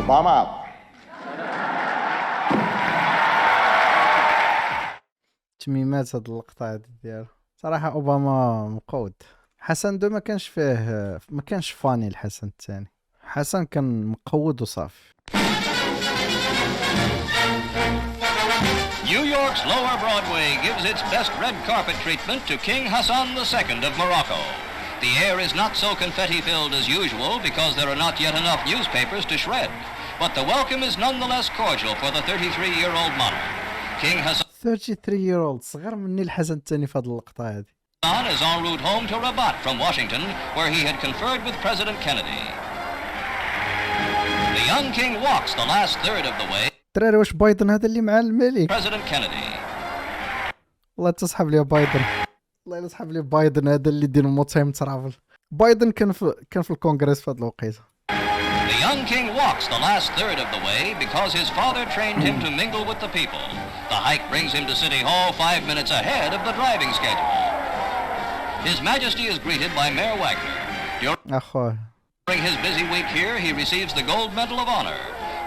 Obama. تميمات هاد اللقطة هادي ديالو صراحة. أوباما مقود. حسن دو ما كانش فاني. الحسن الثاني حسن كان مقود وصافي. New York's Lower Broadway gives its best red carpet treatment to King Hassan II of Morocco. The air is not so confetti-filled as usual because there are not yet enough newspapers to shred. But the welcome is nonetheless cordial for the 33-year-old monarch. King Hassan 33-year-old صغر مني الحسن الثاني في هاد اللقطة هادي. is en route home to Rabat from Washington, where he had conferred with President Kennedy. The young king walks the last third of the way. ترى واش بايدن هذا اللي مع الملك؟ President Kennedy. والله تسحب لي بايدن. والله الا سحب لي بايدن هذا اللي يدير مو تايم ترافل. بايدن كان في الكونغرس في هذا الوقيته. The young king walks the last third of the way because his father trained him to mingle with the people. The hike brings him to City Hall 5 minutes ahead of the driving schedule. His Majesty is greeted by Mayor Wagner. During his busy week here, he receives the Gold Medal of Honor.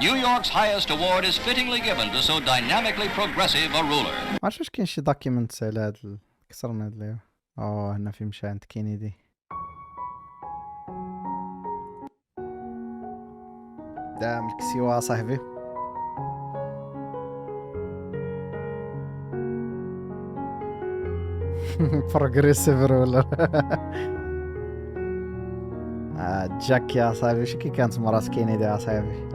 New York's highest award is fittingly given to so dynamically progressive a ruler. ما عرفتش واش كاين شي دوكيومنت على هاد كسرنا هاد اليوم. هنا في مشى عند كينيدي. دام الكسيوة صاحبي. بروغريسيف ولا جاك يا صاحبي. شو كي كانت مرات كينيدي يا صاحبي.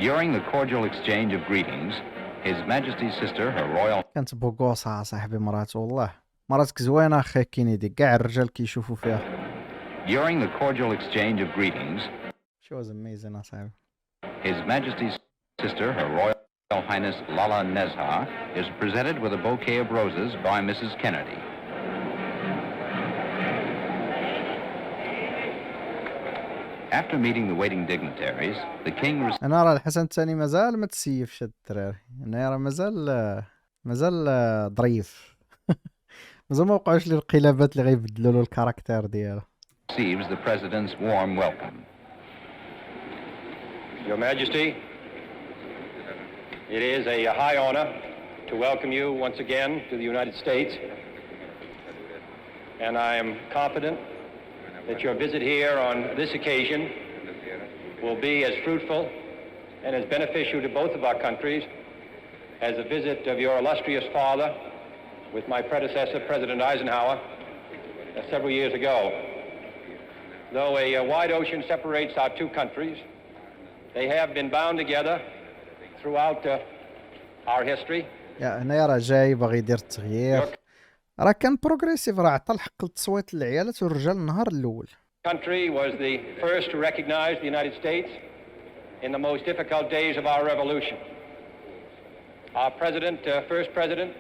During the cordial exchange of greetings, His Majesty's sister, her royal... كانت بوغوصة صاحبي مرات. والله مراتك زوينة أخي كينيدي. كاع الرجال كيشوفوا فيها. During the cordial exchange of greetings, She was amazing صاحبي. His Majesty's sister, her Royal Highness Lala Nezha, is presented with a bouquet of roses by Mrs. Kennedy. After meeting the waiting dignitaries, the king... أنا أرى الحسن الثاني مازال ما تسيفش هاد الدراري. أنا أرى مازال ظريف. مازال ما وقعوش لي القلابات اللي غيبدلوا له الكاركتير ديالو. Receives the President's warm welcome. Your Majesty, it is a high honor to welcome you once again to the United States, and I am confident that your visit here on this occasion will be as fruitful and as beneficial to both of our countries as the visit of your illustrious father with my predecessor, President Eisenhower, several years ago. Though a wide ocean separates our two countries, they have been bound together throughout our history. يا هنا راه جاي باغي يدير التغيير. راه كان بروغريسيف. راه عطى الحق للتصويت للعيالات والرجال النهار الاول. Country was the first to recognize the United States in the most difficult days of our revolution. Our first president,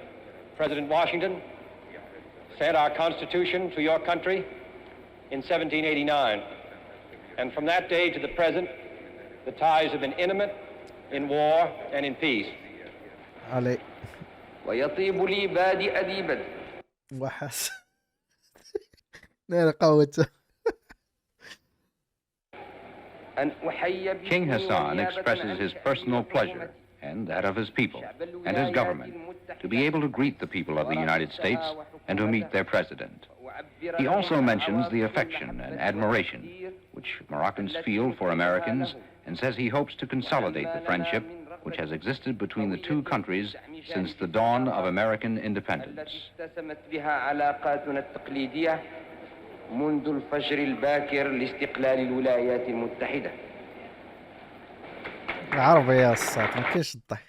President Washington, sent our Constitution to your country in 1789. And from that day to the present, the ties have been intimate in war and in peace. علي ويطيب لي بادئ ذي بدء. وحس نار قوته. King Hassan expresses his personal pleasure and that of his people and his government to be able to greet the people of the United States and to meet their president. He also mentions the affection and admiration which Moroccans feel for Americans and says he hopes to consolidate the friendship which has existed between the two countries since the dawn of American independence. منذ الفجر الباكر لاستقلال الولايات المتحدة. عربي يا الصوت ما كاينش الضحك.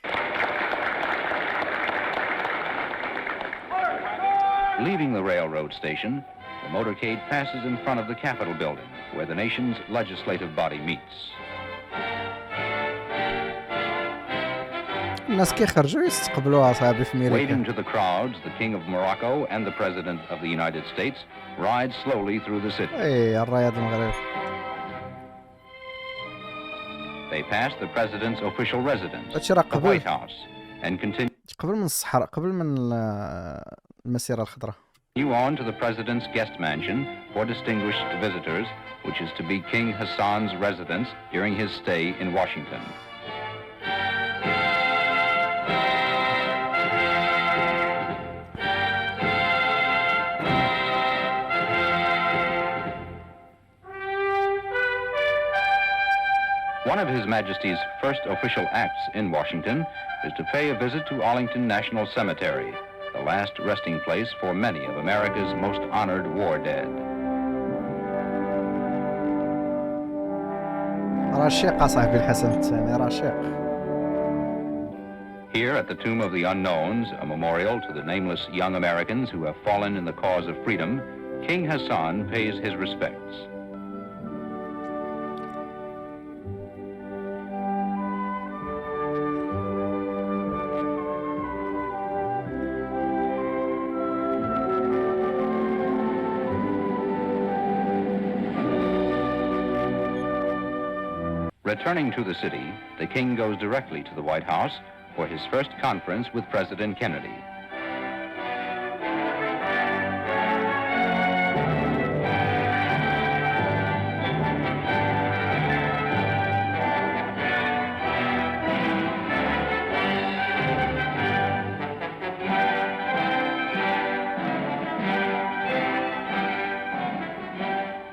Leaving the railroad station, the motorcade passes in front of the Capitol building, where the nation's legislative body meets. الناس كيخرجوا يستقبلوها صاحبي في أمريكا. Waving to the crowds, the King of Morocco and the President of the United States ride slowly through the city. إيه الرايد المغرب. they passed the president's official residence, هادشي راه the White قبل House, and قبل من الصحراء، قبل من المسيرة الخضراء. continue on to the president's guest mansion for distinguished visitors, which is to be King Hassan's residence during his stay in Washington. One of His Majesty's first official acts in Washington is to pay a visit to Arlington National Cemetery, the last resting place for many of America's most honored war dead. رشيق صاحبي الحسن الثاني، رشيق. Here at the Tomb of the Unknowns, a memorial to the nameless young Americans who have fallen in the cause of freedom, King Hassan pays his respects. Returning to the city, the king goes directly to the White House for his first conference with President Kennedy.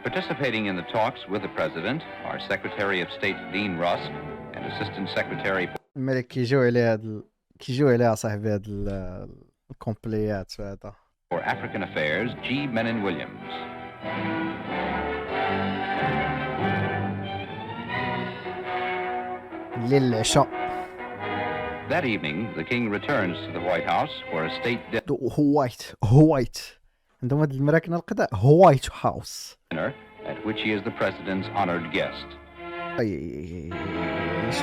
Participating in the talks with the President are Secretary of State Dean Rusk and Assistant Secretary الملك كيجيو عليها صاحبي هاد الكومبليات وهذا. for African Affairs G. Menon Williams. الليل العشاء. That evening, the king returns to the White House for a state هوايت عندهم هاد المراكن القداء هوايت هاوس. dinner at which he is the president's honored guest.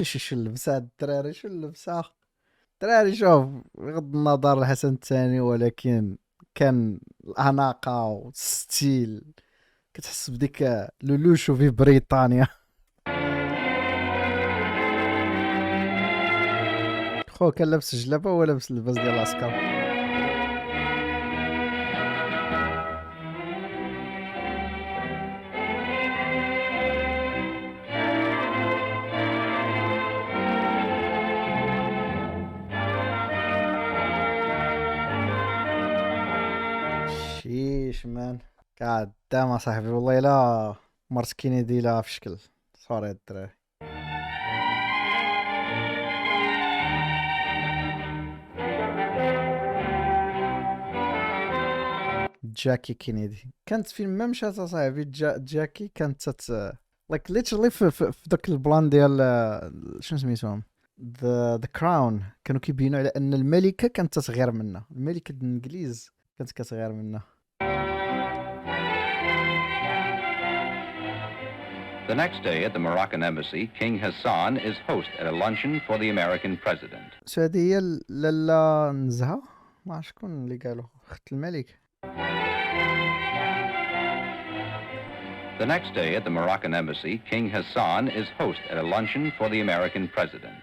شو اللبسة الدراري، شو اللبسة الدراري. شوف بغض النظر الحسن الثاني، ولكن كان الأناقة والستيل، كتحس بديك لولوشو في بريطانيا. خو كان لابس جلابة ولا لابس اللباس ديال العسكر. شيش مان قاعد دام صاحبي، والله لا مرت كينيدي لا في شكل صوري الدراري. جاكي كينيدي كانت فين ما مشات صاحبي. جاكي كانت لايك ليترلي في داك البلان ديال شنو سميتهم ذا كراون، كانوا كيبينوا على ان الملكه كانت تتغير منها، الملكه الانجليز كانت كتغير منها. The next day at the Moroccan embassy, King Hassan is host at a luncheon for the American president. سو هادي هي لالا نزهه، ما عرف شكون اللي قالوا اخت الملك. The next day at the Moroccan embassy, King Hassan is host at a luncheon for the American president.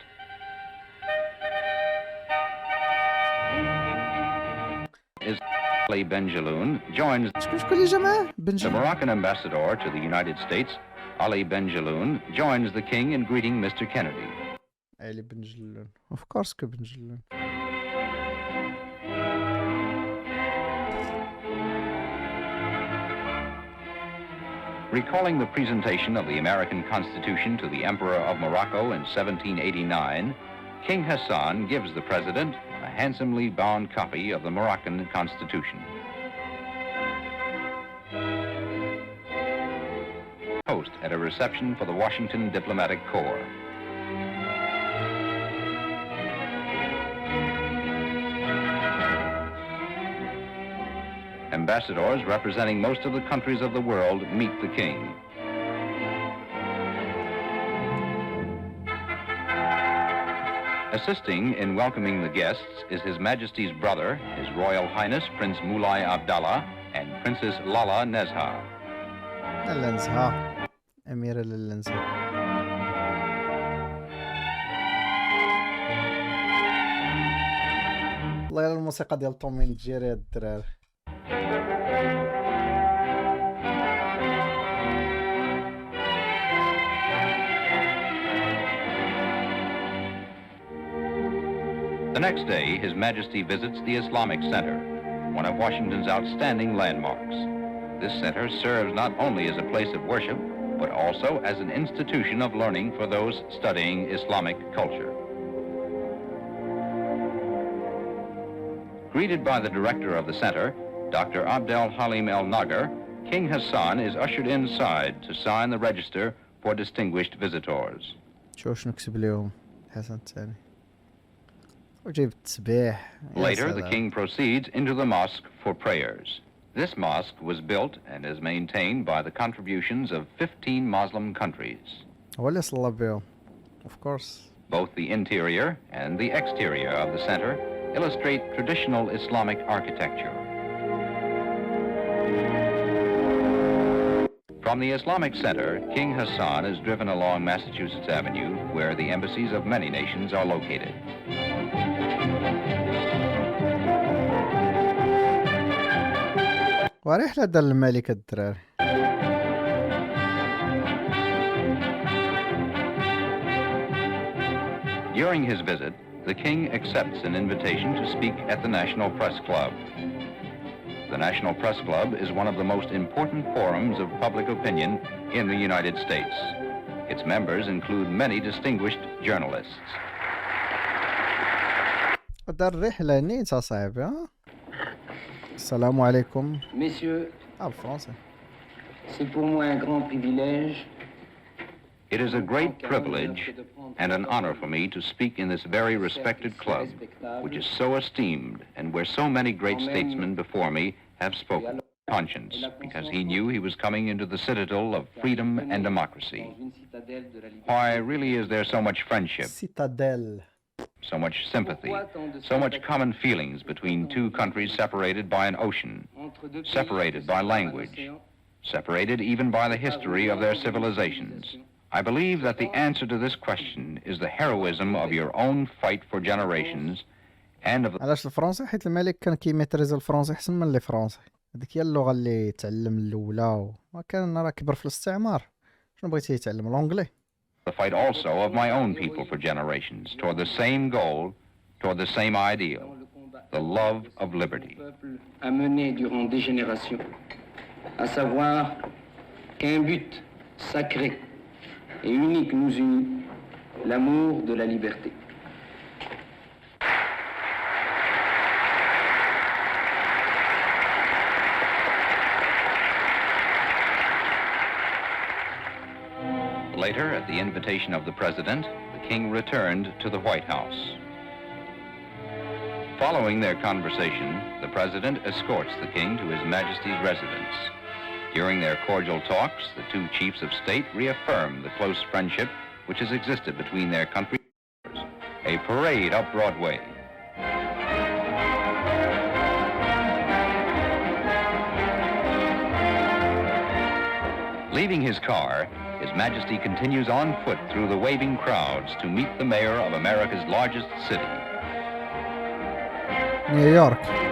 Ali Benjaloun joins شكون اللي جا معاه؟ the Moroccan ambassador to the United States. Ali Benjaloun joins the king in greeting Mr. Kennedy. علي بن جلون، اوف كورس كو بن جلون. Recalling the presentation of the American Constitution to the Emperor of Morocco in 1789, King Hassan gives the president a handsomely bound copy of the Moroccan Constitution. Host at a reception for the Washington Diplomatic Corps. Ambassadors representing most of the countries of the world meet the king. Assisting in welcoming the guests is His Majesty's brother, His Royal Highness Prince Moulay Abdallah and Princess Lala Nezha. لالا نزهه، أميرة لالا نزهه. والله الا الموسيقى ديال توم اند جيري الدراري. The next day, His Majesty visits the Islamic Center, one of Washington's outstanding landmarks. This center serves not only as a place of worship, but also as an institution of learning for those studying Islamic culture. Greeted by the director of the center, Dr. Abdel Halim El Nagar, King Hassan is ushered inside to sign the register for distinguished visitors. شوف شنو كتب لهم الحسن الثاني وجايب التسبيح. Later, the king proceeds into the mosque for prayers. This mosque was built and is maintained by the contributions of 15 Muslim countries. هو اللي صلى بهم. Of course. Both the interior and the exterior of the center illustrate traditional Islamic architecture. From the Islamic Center, King Hassan is driven along Massachusetts Avenue, where the embassies of many nations are located. ورحلة دار الملك الدراري. During his visit, the king accepts an invitation to speak at the National Press Club. The National Press Club is one of the most important forums of public opinion in the United States. Its members include many distinguished journalists. دار الرحلة نيتها صاحبي ها. السلام عليكم. Messieurs, بالفرنسي. c'est pour moi un grand privilège. It is a great privilege and an honor for me to speak in this very respected club, which is so esteemed and where so many great statesmen before me have spoken with conscience, because he knew he was coming into the citadel of freedom and democracy. Why really is there so much friendship, Citadel. so much sympathy, so much common feelings between two countries separated by an ocean, separated by language, separated even by the history of their civilizations? I believe that the answer to this question is the heroism of your own fight for generations and of the... علاش الفرنسي؟ حيت الملك كان كيميتريز الفرنسي احسن من اللي فرنسي. هذيك هي اللغة اللي تعلم الاولى وكان راه كبر في الاستعمار. شنو بغيتي يتعلم الانجلي؟ the fight also of my own people for generations toward the same goal, toward the same ideal, the love of liberty. A mené durant des générations, à savoir qu'un but sacré et unique nous unit, l'amour de la liberté. Later, at the invitation of the President, the King returned to the White House. Following their conversation, the President escorts the King to His Majesty's residence. During their cordial talks, the two chiefs of state reaffirm the close friendship which has existed between their countries. A parade up Broadway. Leaving his car, His Majesty continues on foot through the waving crowds to meet the mayor of America's largest city. نيويورك.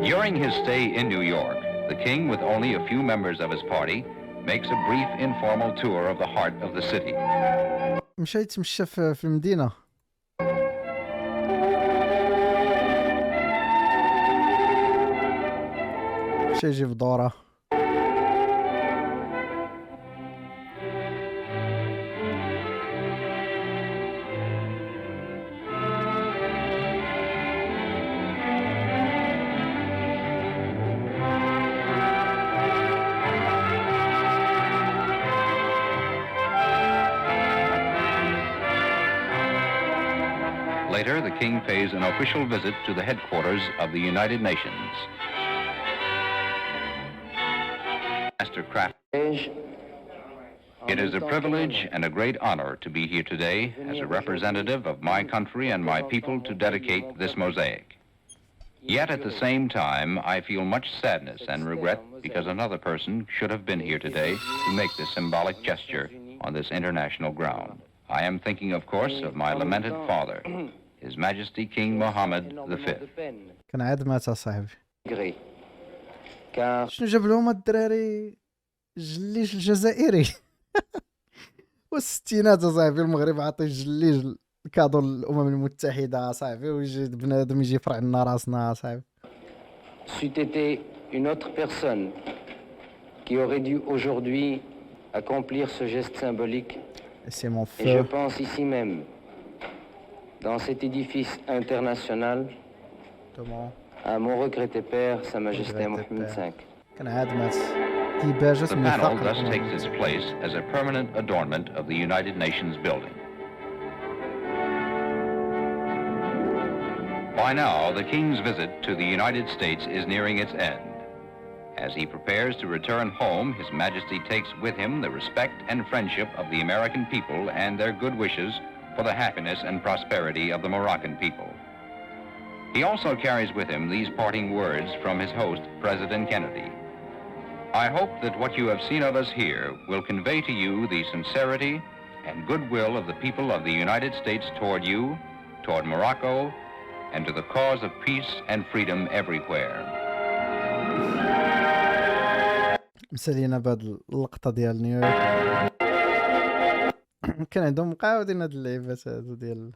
During his stay in New York, the king, with only a few members of his party, makes a brief informal tour of the heart of the city. مشى يتمشى في المدينة. مشى يجي في دورة. Later, the king pays an official visit to the headquarters of the United Nations. Mastercraft. It is a privilege and a great honor to be here today as a representative of my country and my people to dedicate this mosaic. Yet at the same time, I feel much sadness and regret because another person should have been here today to make this symbolic gesture on this international ground. I am thinking, of course, of my lamented father, His Majesty King Mohammed V. كان عاد مات صاحبي. شنو جاب لهم الدراري جليج الجزائري؟ والستينات صاحبي المغرب عاطي جليج كادو الامم المتحده صاحبي، ويجي بنادم يجي يفرع لنا راسنا صاحبي. C'eût été une autre personne qui aurait dû aujourd'hui accomplir ce geste symbolique. C'est mon Et je feu. pense ici même, dans cet édifice international, à mon regretté père, Sa Majesté Mohammed V. كان عاد مات. ديباجة The من panel thus فقر. takes its place as a permanent adornment of the United Nations building. By now, the King's visit to the United States is nearing its end. As he prepares to return home, His Majesty takes with him the respect and friendship of the American people and their good wishes for the happiness and prosperity of the Moroccan people. He also carries with him these parting words from his host, President Kennedy. I hope that what you have seen of us here will convey to you the sincerity and goodwill of the people of the United States toward you, toward Morocco, and to the cause of peace and freedom everywhere. مسالينا بهاد اللقطة ديال نيويورك. كان عندهم مقاودين هاد اللعيبات هادو ديال.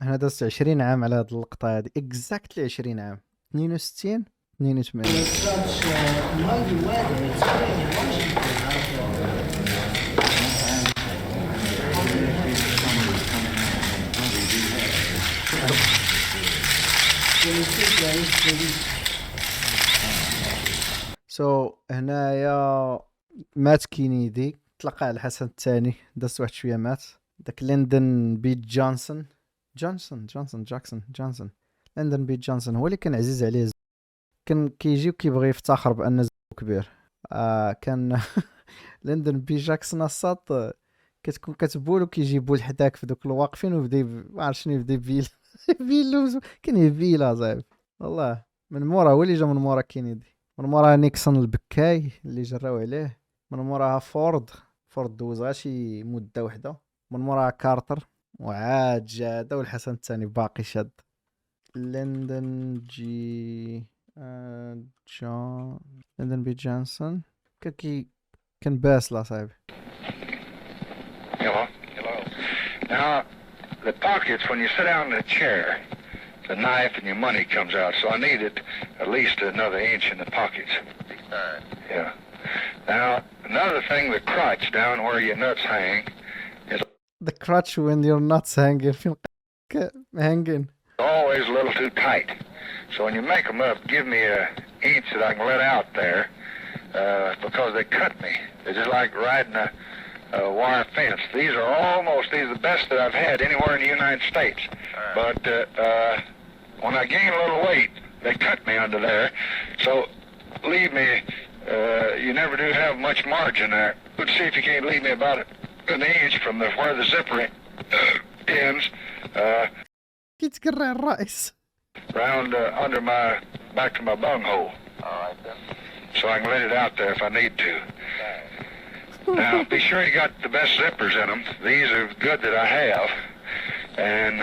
انا دازت 20 عام على هاد اللقطة هادي، اكزاكتلي 20 عام. 62 82. هنايا مات كينيدي، تلقى الحسن الثاني، داز واحد شويه مات. داك لندن بيت جونسون لندن بيت جونسون هو اللي كان عزيز عليه. كان كيجي وكيبغي يفتخر بان زو كبير. كان لندن بي جاكسون الساط كتكون كتبول وكيجيبو لحداك في دوك الواقفين وبدا ما عرف شنو يبدا يبيل يبيل كان يبيلها صاحبي والله. من مورا هو اللي جا من مورا كينيدي، من مورا نيكسون البكاي اللي جراو عليه، من موراها فورد دوز غير شي مده وحده، من موراها كارتر، وعاد جا هذا والحسن الثاني باقي شاد. لندن جي جون لندن بي جونسون كان باسل صاحبي. Hello. Now, the pockets, when you sit down in a chair, the knife and your money comes out, so I needed at least another inch in the pockets. Yeah. Now, another thing, the crotch down where your nuts hang is The crotch when your nuts hanging hanging. always a little too tight. So when you make them up, give me an inch that I can let out there, because they cut me. They're just like riding a wire fence. These are the best that I've had anywhere in the United States. But when I gain a little weight, they cut me under there. So leave me, you never do have much margin there. Let's see if you can't leave me about an inch from where the zipper ends. كيتكرع الرئيس. Round under my back to my bunghole. All right, then. So I can let it out there if I need to. Now, be sure you got the best zippers in them. These are good that I have. And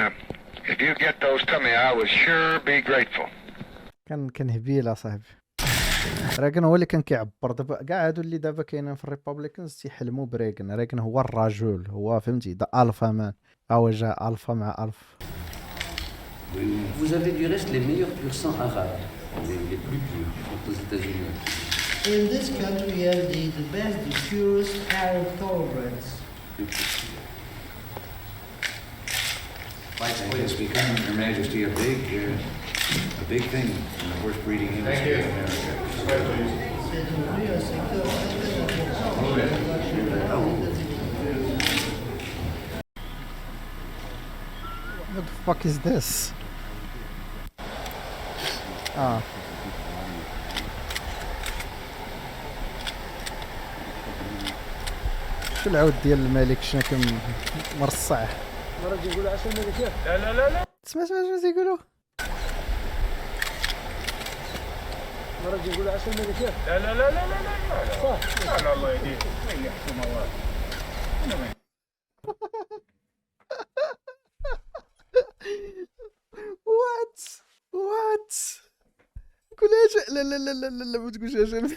if you get those to me, I would sure be grateful. كان هبيله صاحبي. ريغن هو اللي كان كيعبر. دابا كاع هادو اللي دابا كاينين في الريبابليكانز تيحلموا بريغن هو الرجل، هو فهمتي دا الفا مان. هو جا الفا مع الف. Vous avez du reste les meilleurs pur sang arabes, les plus purs aux États-Unis. In this country, we have the best, the purest Arab thoroughbreds. It's becoming, Your Majesty, a big thing in the horse breeding industry in America. C'est un secteur très important. What the fuck is this? شو العود ديال الملك شنو مرصع مرة يقولوا عشان الملك. لا سمعت واش تيقولوا مرة يقولوا عشان الملك. لا صح. لا الله يهديك وين يحكم الله. انا وين وات قول اجا لا ما تقولش اجا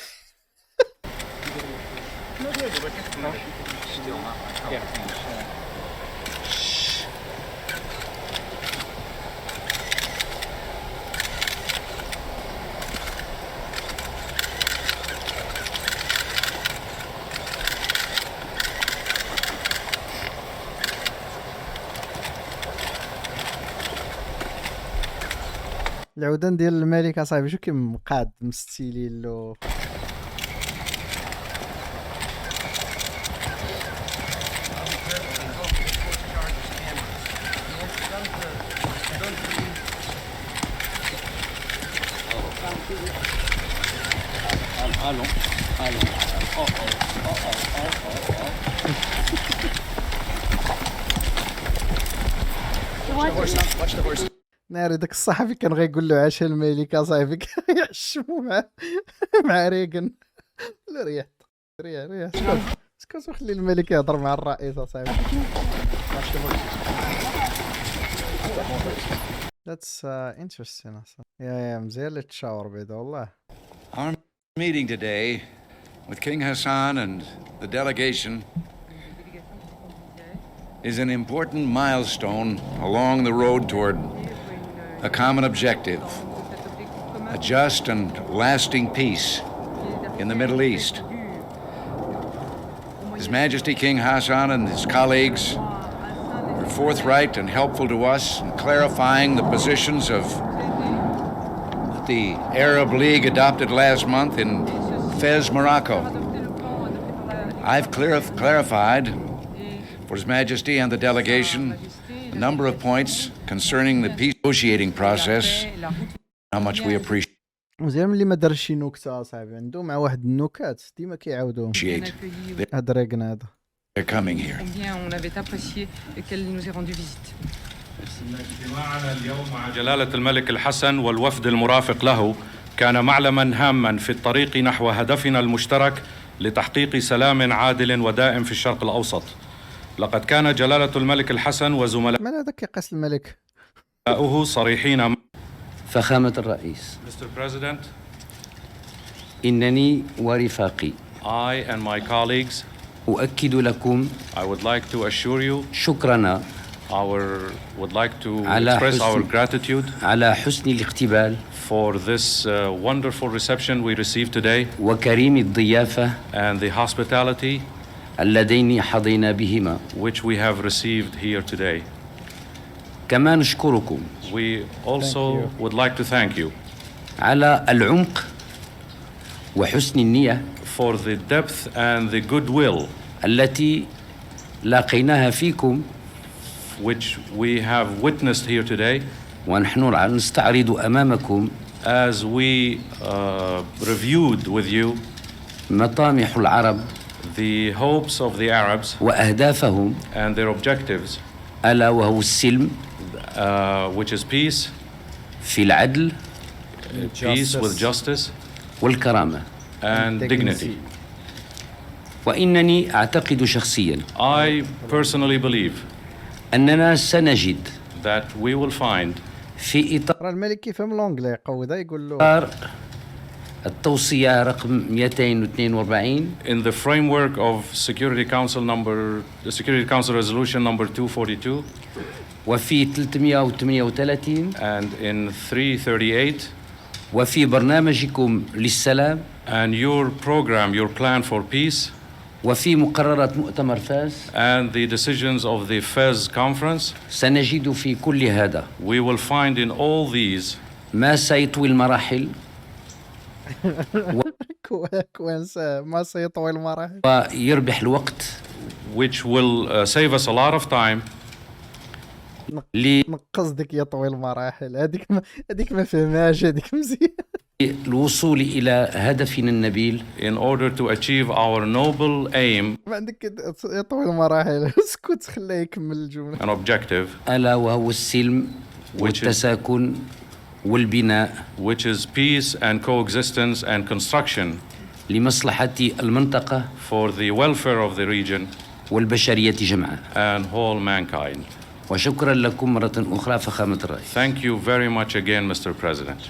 العودان ديال الملك اصاحبي شو كيما مقاد مستيلين له ناري داك الصحفي كان غيقول له عاش الملك اصاحبي كيعشمو مع ريغن لا ريح اسكت وخلي الملك يهضر مع الرئيس اصاحبي. That's interesting. Yeah, مزيان اللي تشاور بيضا والله. Our meeting today with King Hassan and the delegation is an important milestone along the road toward a common objective, a just and lasting peace in the Middle East. His Majesty King Hassan and his colleagues were forthright and helpful to us in clarifying the positions of the Arab League adopted last month in Fez, Morocco. I've clarified for His Majesty and the delegation a number of points concerning the peace negotiating process, how much we appreciate. مزيان ملي ما دارش شي نكته اصاحبي عنده مع واحد النكات ديما كيعاودوهم هاد ريغن هذا. They're coming here. On avait apprécié qu'elle nous ait rendu visite. اجتماعنا اليوم مع جلالة الملك الحسن والوفد المرافق له كان معلما هاما في الطريق نحو هدفنا المشترك لتحقيق سلام عادل ودائم في الشرق الأوسط. لقد كان جلالة الملك الحسن وزملائه من هذاك يقاس الملك صريحين. فخامة الرئيس. Mr. President, إنني ورفاقي I and my colleagues أؤكد لكم I would like to assure you شكرنا would like to express our gratitude على حسن الاقتبال for this wonderful reception we received today وكريم الضيافة and the hospitality اللذين حظينا بهما which we have received here today. كما نشكركم We also would like to thank you على العمق وحسن النية for the depth and the goodwill التي لاقيناها فيكم which we have witnessed here today ونحن نستعرض أمامكم as we reviewed with you مطامح العرب the hopes of the Arabs وأهدافهم and their objectives ألا وهو السلم which is peace, في العدل peace with justice والكرامة and dignity. وإنني أعتقد شخصيا I personally believe أننا سنجد that we will find في إطار الملك يفهم الانجلي قوي يقول له التوصية رقم 242 in the framework of the Security Council Resolution number 242 وفي 338 and in 338 وفي برنامجكم للسلام and your program, your plan for peace وفي مقررات مؤتمر فاز and the decisions of the Fez conference. سنجد في كل هذا We will find in all these ما سيطوي المراحل ما سيطوي المراحل ويربح الوقت which will save us a lot of time. نقص ديك يطوي المراحل هذيك ما فهمهاش هذيك مزيان الوصول إلى هدفنا النبيل in order to achieve our noble aim ما عندك يطوي المراحل اسكت خليه يكمل الجملة. and objective, ألا وهو السلم والتساكن والبناء, which is peace and coexistence and construction لمصلحة المنطقة for the welfare of the region والبشرية جمعاء. and whole mankind. وشكرا لكم مرة أخرى فخامة الرئيس. Thank you very much again, Mr. President.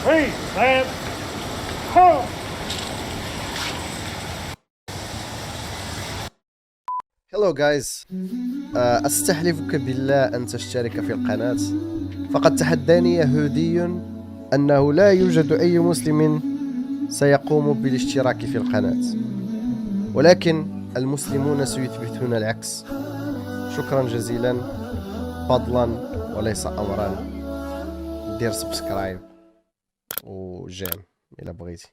Please, stand. Halt. Hello guys. أستحلفك بالله أن تشترك في القناة، فقد تحداني يهودي أنه لا يوجد أي مسلم سيقوم بالاشتراك في القناة، ولكن المسلمون سيثبتون العكس. شكرا جزيلا، فضلا وليس أمرا. دير سبسكرايب وجيم إلا بغيتي.